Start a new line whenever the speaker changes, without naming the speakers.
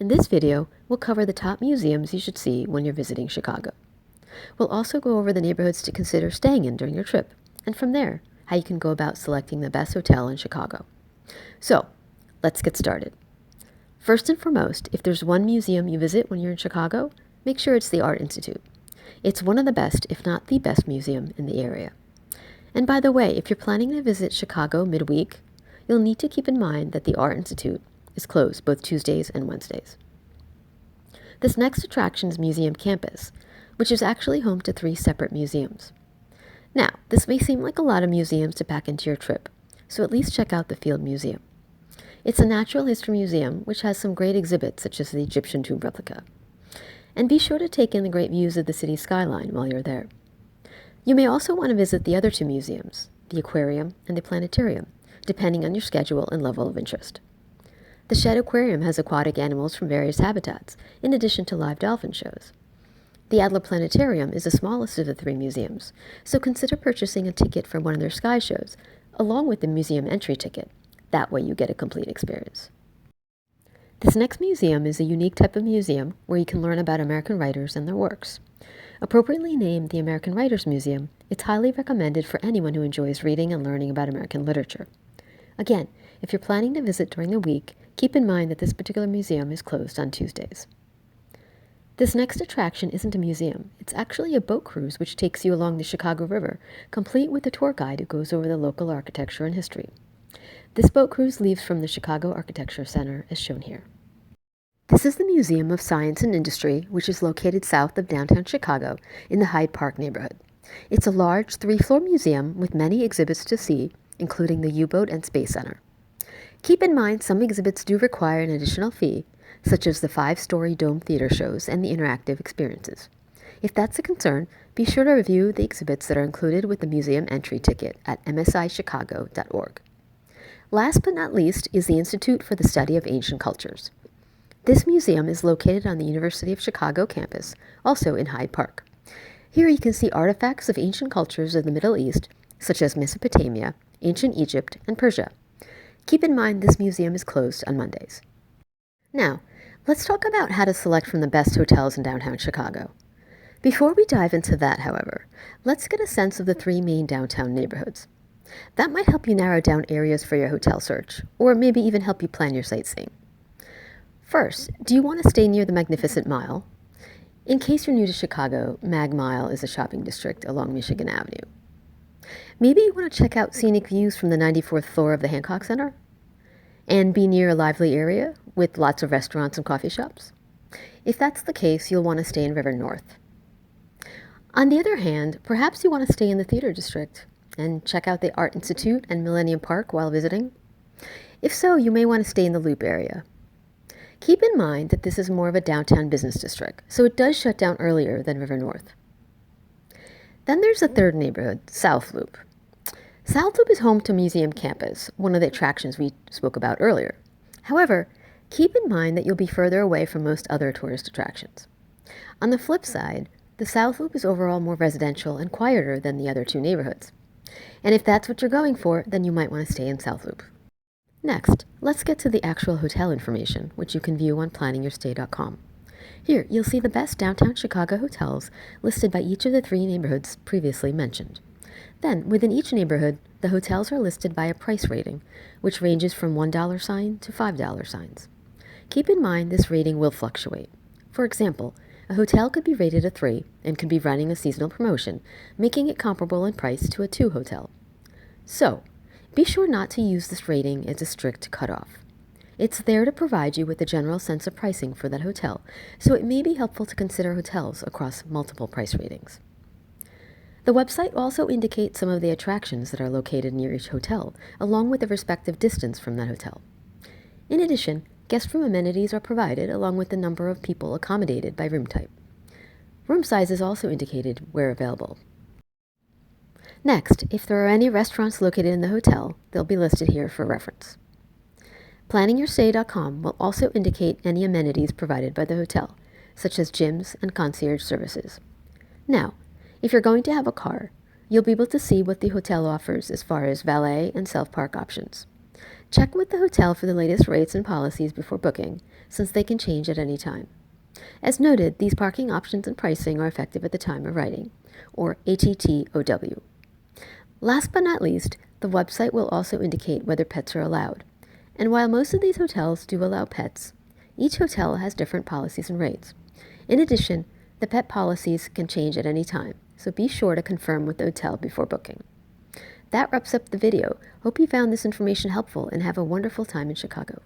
In this video, we'll cover the top museums you should see when you're visiting Chicago. We'll also go over the neighborhoods to consider staying in during your trip, and from there, how you can go about selecting the best hotel in Chicago. So, let's get started. First and foremost, if there's one museum you visit when you're in Chicago, make sure it's the Art Institute. It's one of the best, if not the best museum in the area. And by the way, if you're planning to visit Chicago midweek, you'll need to keep in mind that the Art Institute is closed both Tuesdays and Wednesdays. This next attraction is Museum Campus, which is actually home to 3 separate museums. Now, this may seem like a lot of museums to pack into your trip, so at least check out the Field Museum. It's a natural history museum which has some great exhibits such as the Egyptian tomb replica. And be sure to take in the great views of the city skyline while you're there. You may also want to visit the other 2 museums, the aquarium and the planetarium, depending on your schedule and level of interest. The Shedd Aquarium has aquatic animals from various habitats, in addition to live dolphin shows. The Adler Planetarium is the smallest of the 3 museums, so consider purchasing a ticket for one of their sky shows, along with the museum entry ticket. That way you get a complete experience. This next museum is a unique type of museum where you can learn about American writers and their works. Appropriately named the American Writers Museum, it's highly recommended for anyone who enjoys reading and learning about American literature. Again, if you're planning to visit during the week, keep in mind that this particular museum is closed on Tuesdays. This next attraction isn't a museum. It's actually a boat cruise which takes you along the Chicago River, complete with a tour guide who goes over the local architecture and history. This boat cruise leaves from the Chicago Architecture Center as shown here. This is the Museum of Science and Industry, which is located south of downtown Chicago in the Hyde Park neighborhood. It's a large 3-floor museum with many exhibits to see, including the U-Boat and Space Center. Keep in mind some exhibits do require an additional fee, such as the 5-story dome theater shows and the interactive experiences. If that's a concern, be sure to review the exhibits that are included with the museum entry ticket at msichicago.org. Last but not least is the Institute for the Study of Ancient Cultures. This museum is located on the University of Chicago campus, also in Hyde Park. Here you can see artifacts of ancient cultures of the Middle East, such as Mesopotamia, ancient Egypt, and Persia. Keep in mind this museum is closed on Mondays. Now, let's talk about how to select from the best hotels in downtown Chicago. Before we dive into that, however, let's get a sense of the 3 main downtown neighborhoods. That might help you narrow down areas for your hotel search, or maybe even help you plan your sightseeing. First, do you want to stay near the Magnificent Mile? In case you're new to Chicago, Mag Mile is a shopping district along Michigan Avenue. Maybe you want to check out scenic views from the 94th floor of the Hancock Center? And be near a lively area with lots of restaurants and coffee shops? If that's the case, you'll want to stay in River North. On the other hand, perhaps you want to stay in the Theater District and check out the Art Institute and Millennium Park while visiting. If so, you may want to stay in the Loop area. Keep in mind that this is more of a downtown business district, so it does shut down earlier than River North. Then there's the third neighborhood, South Loop. South Loop is home to Museum Campus, one of the attractions we spoke about earlier. However, keep in mind that you'll be further away from most other tourist attractions. On the flip side, the South Loop is overall more residential and quieter than the other 2 neighborhoods. And if that's what you're going for, then you might want to stay in South Loop. Next, let's get to the actual hotel information, which you can view on planningyourstay.com. Here, you'll see the best downtown Chicago hotels listed by each of the 3 neighborhoods previously mentioned. Then, within each neighborhood, the hotels are listed by a price rating, which ranges from $1 sign to $5 signs. Keep in mind this rating will fluctuate. For example, a hotel could be rated a 3 and could be running a seasonal promotion, making it comparable in price to a 2 hotel. So, be sure not to use this rating as a strict cutoff. It's there to provide you with a general sense of pricing for that hotel, so it may be helpful to consider hotels across multiple price ratings. The website also indicates some of the attractions that are located near each hotel, along with the respective distance from that hotel. In addition, guest room amenities are provided along with the number of people accommodated by room type. Room size is also indicated where available. Next, if there are any restaurants located in the hotel, they'll be listed here for reference. Planningyourstay.com will also indicate any amenities provided by the hotel, such as gyms and concierge services. Now, if you're going to have a car, you'll be able to see what the hotel offers as far as valet and self-park options. Check with the hotel for the latest rates and policies before booking, since they can change at any time. As noted, these parking options and pricing are effective at the time of writing, or ATTOW. Last but not least, the website will also indicate whether pets are allowed. And while most of these hotels do allow pets, each hotel has different policies and rates. In addition, the pet policies can change at any time, so be sure to confirm with the hotel before booking. That wraps up the video. Hope you found this information helpful and have a wonderful time in Chicago.